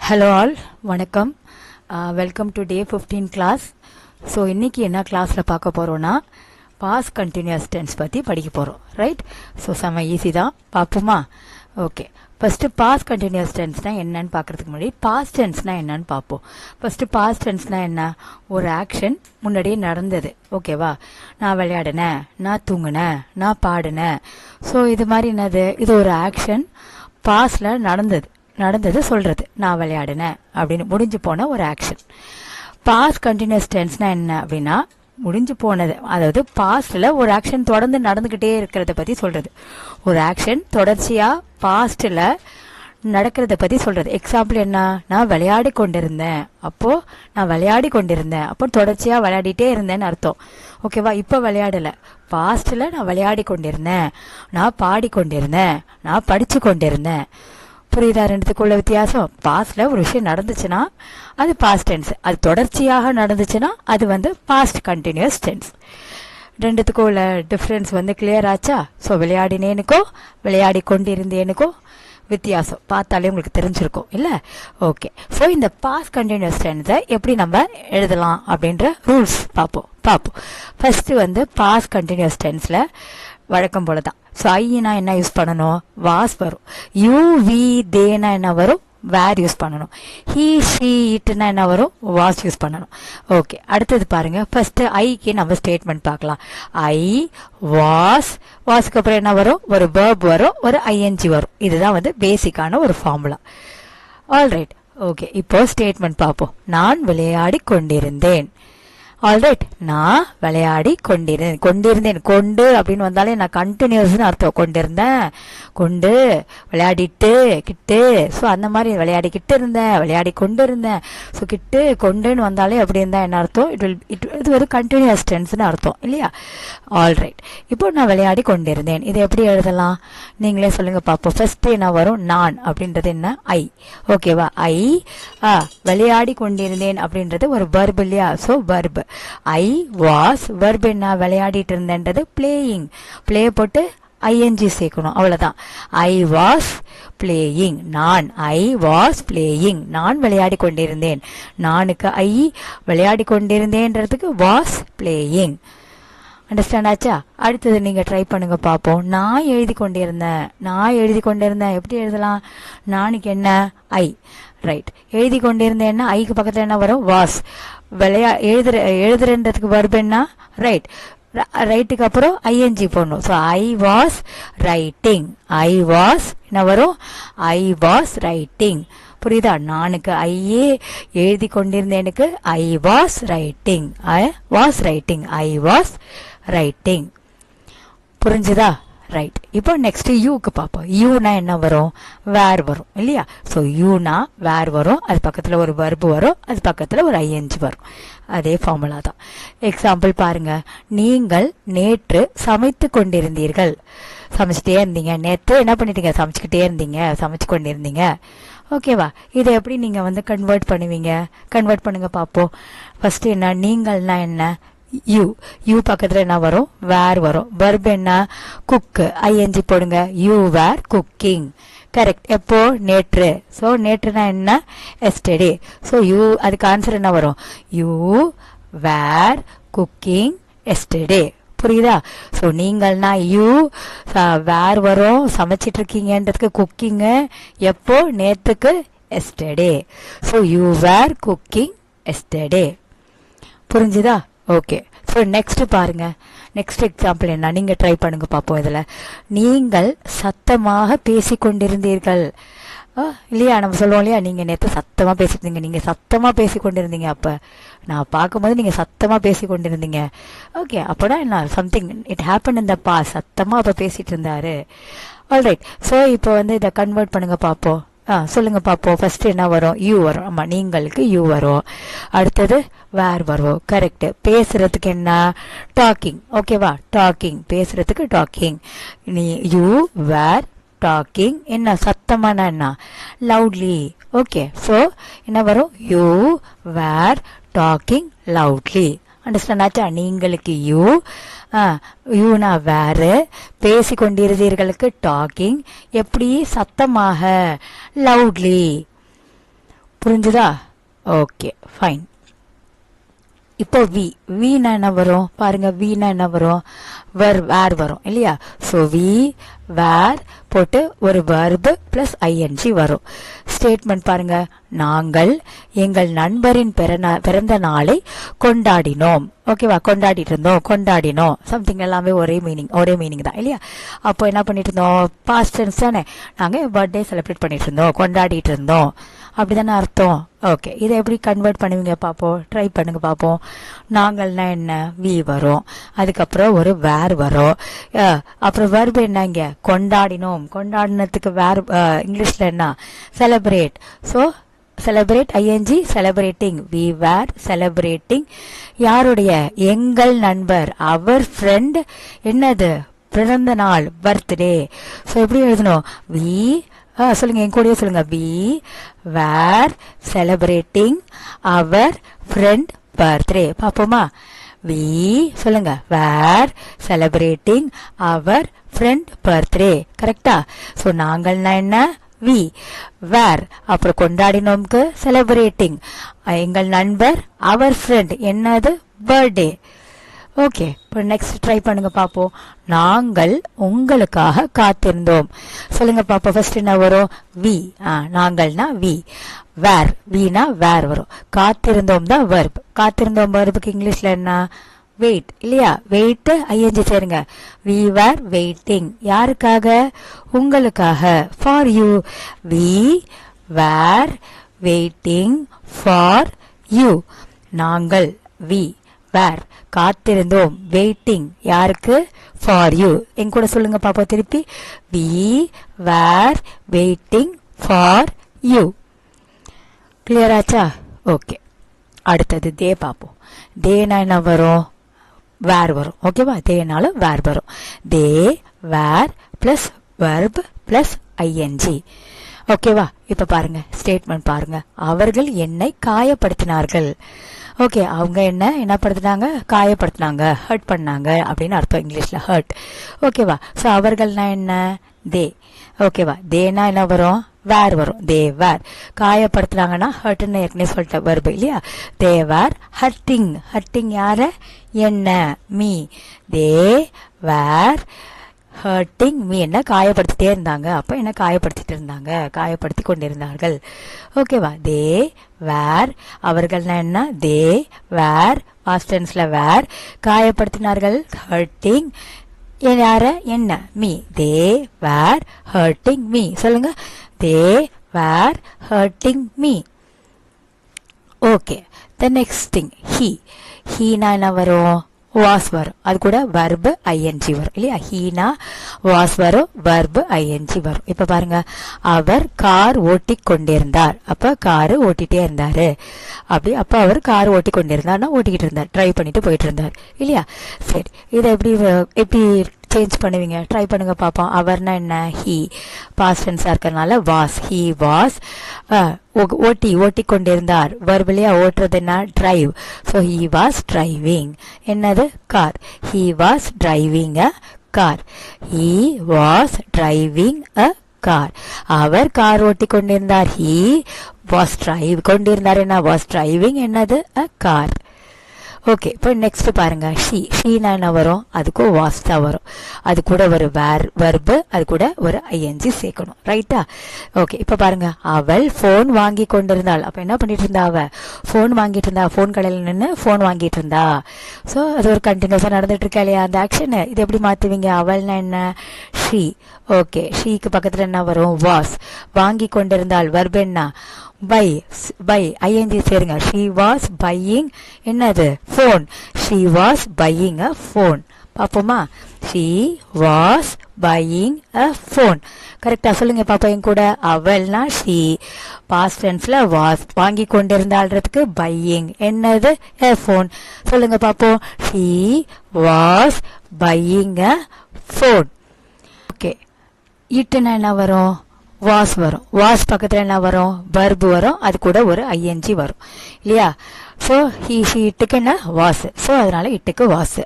Hello all, வணக்கம். Welcome to day 15 class. So இன்றைக்கி என்ன கிளாஸில் பார்க்க போகிறோன்னா பாஸ்ட் கண்டினியூஸ் டென்ஸ் பற்றி படிக்க போகிறோம். ரைட்? ஸோ செம்ம ஈஸி தான், பார்ப்போமா? ஓகே, ஃபஸ்ட்டு பாஸ்ட் கண்டினியூஸ் டென்ஸ்னால் என்னன்னு பார்க்குறதுக்கு முன்னாடி பாஸ்ட் டென்ஸ்னால் என்னன்னு பார்ப்போம். ஃபஸ்ட்டு பாஸ்ட் டென்ஸ்னால் என்ன? ஒரு ஆக்ஷன் முன்னாடியே நடந்தது. ஓகேவா? நான் விளையாடினேன், நான் தூங்கினேன், நான் பாடினேன். ஸோ இது மாதிரி என்னது? இது ஒரு ஆக்ஷன் பாஸ்டில் நடந்தது சொல்கிறது. நான் விளையாடினேன் அப்படின்னு முடிஞ்சு போன ஒரு ஆக்ஷன். பாஸ்ட் கண்டினியூஸ் டென்ஸ்னா என்ன அப்படின்னா முடிஞ்சு போனது, அதாவது பாஸ்டில் ஒரு ஆக்ஷன் தொடர்ந்து நடந்துக்கிட்டே இருக்கிறத பற்றி சொல்கிறது. ஒரு ஆக்ஷன் தொடர்ச்சியாக பாஸ்டில் நடக்கிறத பற்றி சொல்கிறது. எக்ஸாம்பிள் என்ன? நான் விளையாடி கொண்டிருந்தேன், அப்போது நான் விளையாடி கொண்டிருந்தேன், அப்போ தொடர்ச்சியாக விளையாடிட்டே இருந்தேன்னு அர்த்தம். ஓகேவா? இப்போ விளையாடலை, பாஸ்டில் நான் விளையாடி கொண்டிருந்தேன், நான் பாடிக்கொண்டிருந்தேன், நான் படித்து கொண்டிருந்தேன். புரியுதா ரெண்டுத்துக்குள்ள வித்தியாசம்? பாஸ்ட்ல ஒரு விஷயம் நடந்துச்சுன்னா அது பாஸ்ட் டென்ஸ், அது தொடர்ச்சியாக நடந்துச்சுன்னா அது வந்து பாஸ்ட் கண்டினியூஸ் டென்ஸ். ரெண்டுத்துக்கும் உள்ள டிஃப்ரென்ஸ் வந்து கிளியர் ஆச்சா? ஸோ விளையாடினேனுக்கோ விளையாடி கொண்டிருந்தேனுக்கோ வித்தியாசம் பார்த்தாலே உங்களுக்கு தெரிஞ்சிருக்கும் இல்லை? ஓகே, ஸோ இந்த பாஸ்ட் கண்டினியூஸ் டென்ஸை எப்படி நம்ம எழுதலாம் அப்படின்ற ரூல்ஸ் பார்ப்போம். ஃபர்ஸ்ட் வந்து பாஸ்ட் கண்டினியூஸ் டென்ஸில் வழக்கம் போல தான். ஸோ ஐனா என்ன யூஸ் பண்ணணும்? வாஸ் வரும். யூ வி தேனா என்ன வரும்? வேர் யூஸ் பண்ணணும். ஹீ ஷீ இட்னா என்ன வரும்? வாஸ் யூஸ் பண்ணணும். ஓகே, அடுத்தது பாருங்க. ஃபர்ஸ்ட் ஐக்கு நம்ம ஸ்டேட்மெண்ட் பார்க்கலாம். ஐ வாஸ்க்கு அப்புறம் என்ன வரும்? ஒரு வேர்ப் வரும், ஒரு ஐஎன்ஜி வரும். இதுதான் வந்து பேசிக்கான ஒரு ஃபார்முலா. ஆல்ரைட், ஓகே, இப்போ ஸ்டேட்மெண்ட் பார்ப்போம். நான் விளையாடி கொண்டிருந்தேன். ஆல்ரைட், நான் விளையாடி கொண்டிருந்தேன். கொண்டு அப்படின்னு வந்தாலே நான் கண்டினியூஸ்னு அர்த்தம். கொண்டிருந்தேன், கொண்டு, விளையாடிட்டு, கிட்டு. ஸோ அந்த மாதிரி விளையாடிக்கிட்டு இருந்தேன், விளையாடி கொண்டு இருந்தேன். ஸோ கிட்டு கொண்டுன்னு வந்தாலே அப்படி இருந்தால் என்ன அர்த்தம்? இது ஒரு கண்டினியூஸ் டென்ஸ்னு அர்த்தம் இல்லையா? ஆல்ரைட், இப்போ நான் விளையாடி கொண்டிருந்தேன். இதை எப்படி எழுதலாம் நீங்களே சொல்லுங்க பார்ப்போம். ஃபர்ஸ்ட் என்ன வரும்? நான் அப்படின்றது என்ன? ஐ. ஓகேவா? ஐ விளையாடி கொண்டிருந்தேன் அப்படின்றது ஒரு வர்பு இல்லையா? So verb. I was, verb என்ன? விளையாடிட்டு இருந்தேன்றது பிளேயிங். பிளே போட்டு ஐஎன்ஜி சேர்க்கணும், அவ்வளவுதான். I was playing. I was playing. நான் விளையாடி கொண்டிருந்தேன். நானுக்கு ஐ, விளையாடி கொண்டிருந்தேன்றதுக்கு வாஸ் பிளேயிங். அண்டர்ஸ்டாண்ட் ஆச்சா? அடுத்தது நீங்க ட்ரை பண்ணுங்க பார்ப்போம். நான் எழுதி கொண்டிருந்தேன். எப்படி எழுதலாம்? நானுக்கு என்ன? ஐ. ரைட், எழுதி கொண்டிருந்தேன்னா ஐக்கு பக்கத்துல என்ன வரும்? வாஸ். எழுதுறதுக்கு வர்பு என்ன? ரைட். ரைட்டுக்கு அப்புறம் ஐஎன்ஜி போடணும். So I was writing. I was என்ன வரும்? I was writing. புரியுதா? நானுக்கு ஐயே, எழுதி கொண்டிருந்தேனுக்கு I was writing. I was writing. புரிஞ்சுதா? ரைட். இப்போ நெக்ஸ்ட் யூக்கு பார்ப்போம். யூனா என்ன வரும்? வேர் வரும் இல்லையா? ஸோ யூனா வேர் வரும், அது பக்கத்தில் ஒரு வர்பு வரும், அது பக்கத்தில் ஒரு ஐஎன்ஜி வரும். அதே ஃபார்முலா தான். எக்ஸாம்பிள் பாருங்க. நீங்கள் நேற்று சமைத்து கொண்டிருந்தீர்கள். சமைச்சிட்டே இருந்தீங்க. நேற்று என்ன பண்ணிட்டீங்க? சமைச்சு கொண்டிருந்தீங்க. ஓகேவா? இதை எப்படி நீங்க வந்து கன்வெர்ட் பண்ணுவீங்க? கன்வெர்ட் பண்ணுங்க பார்ப்போம். ஃபர்ஸ்ட் என்ன? நீங்கள்னா என்ன? யூ பக்கத்துல என்ன வரும்? வேர் வரும். வர்பு என்ன? குக்கு. ஐஎன்ஜி போடுங்க. You were cooking. கரெக்ட். எப்போ? நேற்று. ஸோ நேற்றுனா என்ன? எஸ்டர்டே. ஸோ யூ, அதுக்கு ஆன்சர் என்ன வரும்? You were cooking yesterday. புரியுதா? ஸோ நீங்கள்னா யூ, வேர் வரும், சமைச்சிட்டு இருக்கீங்கன்றதுக்கு குக்கிங்கு. எப்போ? நேற்றுக்கு yesterday. So you were cooking yesterday. புரிஞ்சுதா? ஓகே, ஸோ நெக்ஸ்ட் பாருங்க. நெக்ஸ்ட் எக்ஸாம்பிள் என்ன? நீங்க ட்ரை பண்ணுங்க பார்ப்போம். இதுல நீங்கள் சத்தமாக பேசிக்கொண்டிருந்தீர்கள் இல்லையா? நம்ம சொல்லுவோம் இல்லையா, நீங்க நேற்று சத்தமா பேசிட்டு நீங்க சத்தமா பேசி கொண்டிருந்தீங்க. அப்ப நான் பார்க்கும்போது நீங்க சத்தமா பேசி கொண்டிருந்தீங்க. ஓகே, அப்போனா என்ன? Something it happen in the past. சத்தமா அப்ப பேசிட்டு இருந்தாரு. ஆல்ரைட், ஸோ இப்போ வந்து இதை கன்வெர்ட் பண்ணுங்க பார்ப்போம். சொல்லுங்க பார்ப்போம். ஃபர்ஸ்ட் என்ன வரும்? யூ வரும். ஆமா, நீங்களுக்கு யூ வரும். அடுத்தது வேர் வரும். கரெக்ட். பேசுறதுக்கு என்ன? டாக்கிங். ஓகேவா? டாக்கிங். பேசுறதுக்கு டாக்கிங். You where docking. என்ன? சத்தமான என்ன? லவுட்லி. ஓகே, ஸோ என்ன வரும்? You where docking loudly. Understand ஆச்சா? நீங்களுக்கு யூ, யூனா வேறு, பேசி கொண்டிருந்தீர்களுக்கு டாக்கிங். எப்படி? சத்தமாக, லவுட்லி. புரிஞ்சுதா? Okay fine. இப்போ வீனா என்ன வரும் பாருங்க. வீனா என்ன வரும்? வேர் வரும் இல்லையா? ஸோ வேர் போட்டு ஒரு verb பிளஸ் ஐஎன்ஜி வரும். ஸ்டேட்மெண்ட் பாருங்க. நாங்கள் எங்கள் நண்பரின் பிறந்த நாளை கொண்டாடினோம். ஓகேவா? கொண்டாடிட்டு இருந்தோம், கொண்டாடினோம், சம்திங் எல்லாமே ஒரே மீனிங் தான் இல்லையா? அப்போ என்ன பண்ணிட்டு இருந்தோம்? பாஸ்ட் டென்ஸ் தானே. நாங்கள் பர்த்டே செலிப்ரேட் பண்ணிட்டு இருந்தோம், கொண்டாடிட்டு இருந்தோம், அப்படிதானே அர்த்தம். ஓகே, இதை எப்படி கன்வெர்ட் பண்ணுவீங்க பார்ப்போம். ட்ரை பண்ணுங்க பார்ப்போம். நாங்கள்னா என்ன? வி வரும், அதுக்கப்புறம் ஒரு வேர் வரும், அப்புறம் verb என்ன? இங்க கொண்டாடினோம். கொண்டாடினத்துக்கு வேர் இங்கிலீஷ்ல என்ன? Celebrate. So celebrate ING, celebrating. We were celebrating. யாருடைய? எங்கள் நண்பர், அவர் ஃப்ரெண்ட். என்னது? பிறந்த நாள், பர்த்டே. ஸோ எப்படி எழுதணும்? வி சொல்லுங்க, என் கூடயே சொல்லுங்க. We were celebrating our friend birthday. பாப்போமா? வி சொல்லுங்க. Were celebrating our friend birthday. கரெக்டா? ஸோ நாங்கள்னா என்ன? We were. அப்புறம் கொண்டாடினோம்க்கு செலிப்ரேட்டிங். எங்கள் நண்பர், அவர் ஃப்ரெண்ட், என்னது? பர்த்டே. ஓகே, இப்போ நெக்ஸ்ட் ட்ரை பண்ணுங்க பாப்போம். நாங்கள் உங்களுக்காக காத்திருந்தோம். சொல்லுங்க பாப்போம். ஃபர்ஸ்ட் என்ன வரும்? வி. நாங்கள்னா வி. வேர், வீனா வேர் வரும். காத்திருந்தோம் தான் verb. காத்திருந்தோம் verbக்கு இங்கிலீஷ்ல என்ன? வெயிட் இல்லையா? வெயிட் ஐஎன்ஜி சேருங்க. We were waiting. யாருக்காக? உங்களுக்காக. For you. We were waiting for you. நாங்கள் வி வேர் காத்திருந்தோம், வெயிட்டிங். யாருக்கு? For you. என் கூட சொல்லுங்க பாப்போம் திருப்பி. We were waiting for you. Clear ஆச்சா? ஓகே, அடுத்தது தே பார்ப்போம். தேனா என்ன வரும்? வேர் வரும். ஓகேவா? தேனால வேர் வரும். தே வேர் பிளஸ் verb பிளஸ் ஐஎன்ஜி. ஓகேவா? இப்ப பாருங்க, ஸ்டேட்மெண்ட் பாருங்க. அவர்கள் என்னை காயப்படுத்தினார்கள். ஓகே, அவங்க என்ன படுத்தினாங்க? காயப்படுத்தினாங்க, ஹர்ட் பண்ணாங்க அப்படின்னு அர்த்தம் இங்கிலீஷ்ல. ஹர்ட். ஓகேவா? ஸோ அவர்கள்னா என்ன? தே. ஓகேவா? தேனா என்ன வரும்? வேர் வரும். தே வேர். காயப்படுத்துறாங்கன்னா ஹர்ட்னு ஏற்கனவே சொல்லிட்ட verb இல்லையா? தே வேர் ஹர்ட்டிங். ஹர்ட்டிங் யார? என்ன? Me. They were hurting me. என்ன? காயப்படுத்திட்டே இருந்தாங்க. அப்ப என்ன? காயப்படுத்திட்டு இருந்தாங்க, காயப்படுத்தி கொண்டிருந்தார்கள். ஓகேவா? தே வேர். அவர்கள்னா என்ன? தே வேர் பாஸ்ட் டென்ஸ்ல வேர். காயப்படுத்தினார்கள், ஹர்ட்டிங். யார? என்ன? Me. They were hurting me. சொல்லுங்க. They were hurting me. Okay, the next thing he. ஹீனா என்ன வரும்? வாஸ் வரும். அது கூட verb ஐஎன்ஜி வரும் இல்லையா? ஹீனா வாஸ் வரும், verb ஐஎன்ஜி வரும். இப்ப பாருங்க. அவர் கார் ஓட்டி கொண்டிருந்தார். அப்ப காரு ஓட்டிட்டே இருந்தாரு. அப்ப அவர் கார் ஓட்டி கொண்டிருந்தார்னா ஓட்டிக்கிட்டு இருந்தார், டிரைவ் பண்ணிட்டு போயிட்டு இருந்தார் இல்லையா? சரி, இதை எப்படி சேஞ்ச் பண்ணுவீங்க? ட்ரை பண்ணுங்க பாப்போம். அவர்னா என்ன? ஹீ. பாஸ்ட் டென்ஸா இருக்கறனால வாஸ். He was. ஓட்டி கொண்டிருந்தார். verb இல்லையா? ஓட்டுறது என்ன? Drive. So he was driving. என்னது? Car. He was driving a car. He was driving a car. அவர் கார் ஓட்டி கொண்டிருந்தார். He was drive. கொண்டிருந்தார் என்ன? Was driving. என்னது? A car. ஓகே, இப்போ நெக்ஸ்ட் பாருங்க. ஷீனா என்ன வரும்? அதுக்கும் வாஸ் தான் வரும். அது கூட ஒரு verb, அது கூட ஒரு ஐஎன்ஜி சேர்க்கணும். ரைட்டா? ஓகே, இப்போ பாருங்க. அவள் போன் வாங்கி கொண்டிருந்தாள். அப்ப என்ன பண்ணிட்டு இருந்தா? அவ போன் வாங்கிட்டு இருந்தா. போன் கடையில் நின்று போன் வாங்கிட்டு இருந்தா. ஸோ அது ஒரு கண்டினியூஸா நடந்துட்டு இருக்கா இல்லையா அந்த ஆக்ஷன்? இது எப்படி மாத்துவீங்க? அவள்னா என்ன? ஷீ. ஓகே, ஷீக்கு பக்கத்துல என்ன வரும்? வாஸ். வாங்கி கொண்டிருந்தாள். verb என்ன? பை ஐஎன்ஜி சேருங்க. She was buying. என்னது? Phone. She was buying a phone. பாப்போமா? She was buying a phone. கரெக்டா? சொல்லுங்க பாப்பா என் கூட. அவள்னா ஷீ. பாஸ்ட் டென்ஸ்ல வாஸ். வாங்கி கொண்டிருந்தாள்றதுக்கு பையிங். என்னது? A phone. சொல்லுங்க பாப்போம். She was buying a phone. Okay, இட்டுனா என்ன வரும்? வாஸ் வரும். வாஸ் பக்கத்துல என்ன வரும்? verb வரும். அது கூட ஒரு ஐஎன்ஜி வரும் இல்லையா? ஸோ ஷீ இட்டுக்கு என்ன? வாஸ். ஸோ அதனால இட்டுக்கு வாஸ்.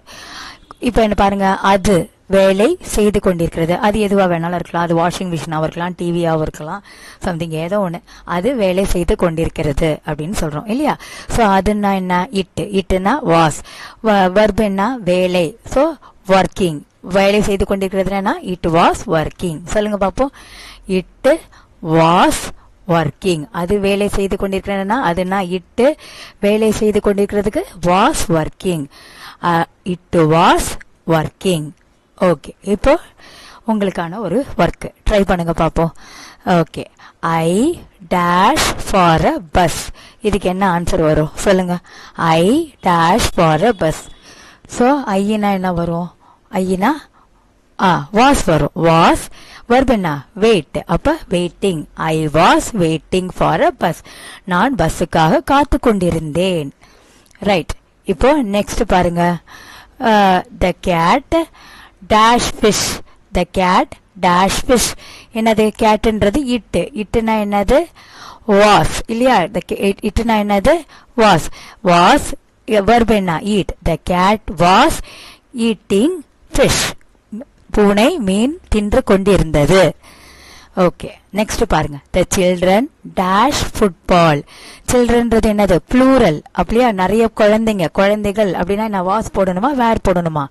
இப்போ என்ன பாருங்க. அது வேலை செய்து கொண்டிருக்கிறது. அது எதுவா வேணாலும் இருக்கலாம். அது வாஷிங் மிஷினாகவும் இருக்கலாம், டிவியாகவும் இருக்கலாம், சம்திங் ஏதோ ஒன்று. அது வேலை செய்து கொண்டிருக்கிறது அப்படின்னு சொல்றோம் இல்லையா? ஸோ அதுன்னா என்ன? இட்டுனா வாஸ். வர்பு என்ன? வேலை. So working. வேலை செய்து கொண்டிருக்கிறதுனா இட் வாஸ் ஒர்க்கிங். சொல்லுங்க பார்ப்போம். It was working. அது வேலை செய்து கொண்டிருக்கிறதுனா அதுனா இட்டு. வேலை செய்து கொண்டிருக்கிறதுக்கு was working. It was working. Okay, இப்போ உங்களுக்கான ஒரு ஒர்க் ட்ரை பண்ணுங்க பார்ப்போம். Okay, I dash for a bus. இதுக்கு என்ன ஆன்சர் வரும் சொல்லுங்க? I dash for a bus. So ஐனா என்ன வரும்? ஐனா வாஸ் வரும். வாஸ் verb என்ன? வெயிட். அப்ப waiting. I was waiting for a bus. நான் பஸ்ஸுக்காக காத்து கொண்டிருந்தேன். ரைட். இப்போ நெக்ஸ்ட் பாருங்க. The cat dash fish. The cat dash fish. என்னது? கேட்ன்றது இட்டு. இட்டுனா என்னது? வாஸ் இல்லையா? இட்டுனா என்னது? வாஸ். வாஸ் verb என்ன? Eat. The cat was eating fish. பூனை மீன் தின்று கொண்டிருந்தது. ஓகே, நெக்ஸ்ட் பாருங்க. The children dash football. சில்ட்ரன்றது என்னது? ப்ளூரல். அப்படியா? நிறைய குழந்தைங்க. குழந்தைகள் அப்படின்னா என்ன? வாஸ் போடணுமா வேர் போடணுமா?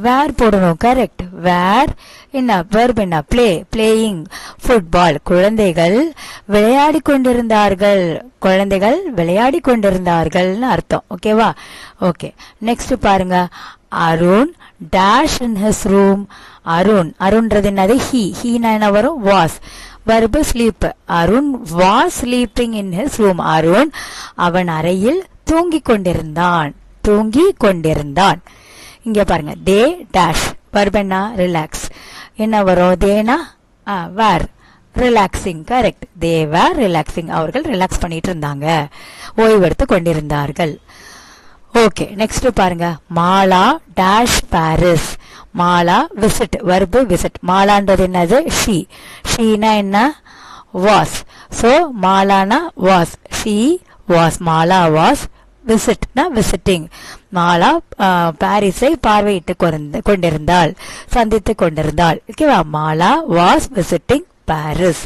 வேர் போடணும். கரெக்ட். வேர் என்ன? வெர்ப் என்ன? பிளே. Playing football. குழந்தைகள் விளையாடி கொண்டிருந்தார்கள். குழந்தைகள் விளையாடி கொண்டிருந்தார்கள்னு அர்த்தம். ஓகேவா? ஓகே, நெக்ஸ்ட் பாருங்க. Arun dash in his room. அருண்றது என்னது? ஹீனா என்ன வரும்? Was. verb sleep. Arun was sleeping in his room. Arun அவன் அறையில் தூங்கிக் கொண்டிருந்தான். இங்க பாருங்க. They dash. verb என்ன? ரிலாக்ஸ். என்ன வரும்? தேனா were. Relaxing. Correct. They were relaxing. அவர்கள் ரிலாக்ஸ் பண்ணிட்டு இருந்தாங்க, ஓய்வெடுத்து கொண்டிருந்தார்கள். ஓகே, நெக்ஸ்ட் பாருங்க. Mala dash Paris. Mala visit. verb visit. மாலான்றது என்னது? ஷீனா என்ன? வாஸ். ஸோ மாலானா was. She was. Mala was. விசிட்னா விசிட்டிங். மாலா பாரிஸை பார்வையிட்டு கொண்டிருந்தாள், சந்தித்து கொண்டிருந்தாள். ஓகேவா? Mala was visiting Paris.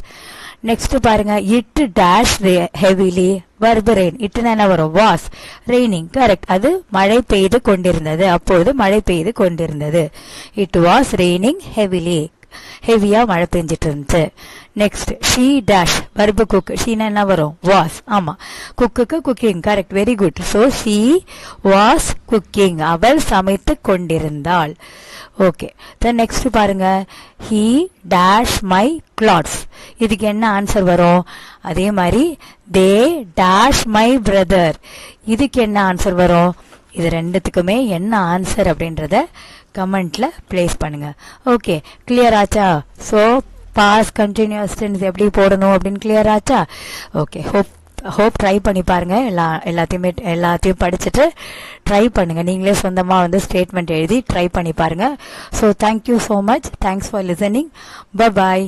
Next பாருங்க. It dash heavily. verb rain. இட்டுனா என்ன வரும்? வாஸ். ரெய்னிங். கரெக்ட். அது மழை பெய்து கொண்டிருந்தது. அப்போது மழை பெய்து கொண்டிருந்தது. It was raining heavily. ஹெவியா மழை பெஞ்சிட்டு இருந்துச்சு. Next she dash. verb cook. ஷீனா என்ன வரும்? வாஸ். ஆமா, குக்குக்கு cooking. Correct. Very good. So she was cooking. அவள் சமைத்து கொண்டிருந்தாள். ஓகே, நெக்ஸ்ட் பாருங்க. He dash my clothes. இதுக்கு என்ன ஆன்சர் வரும்? அதே மாதிரி தே டேஷ் மை பிரதர். இதுக்கு என்ன ஆன்சர் வரும்? இது ரெண்டுத்துக்குமே என்ன ஆன்சர் அப்படின்றத கமெண்ட்ல பிளேஸ் பண்ணுங்க. ஓகே, கிளியர் ஆச்சா? ஸோ பாஸ் கண்டினியூஸ் டென்ஸ் எப்படி போடணும் அப்படின்னு கிளியர் ஆச்சா? ஓகே, ஹோப் ட்ரை பண்ணி பாருங்க. எல்லாத்தையும் படிச்சுட்டு ட்ரை பண்ணுங்க. நீங்களே சொந்தமாக வந்து ஸ்டேட்மெண்ட் எழுதி ட்ரை பண்ணி பாருங்க. So thank you so much. Thanks for listening. By.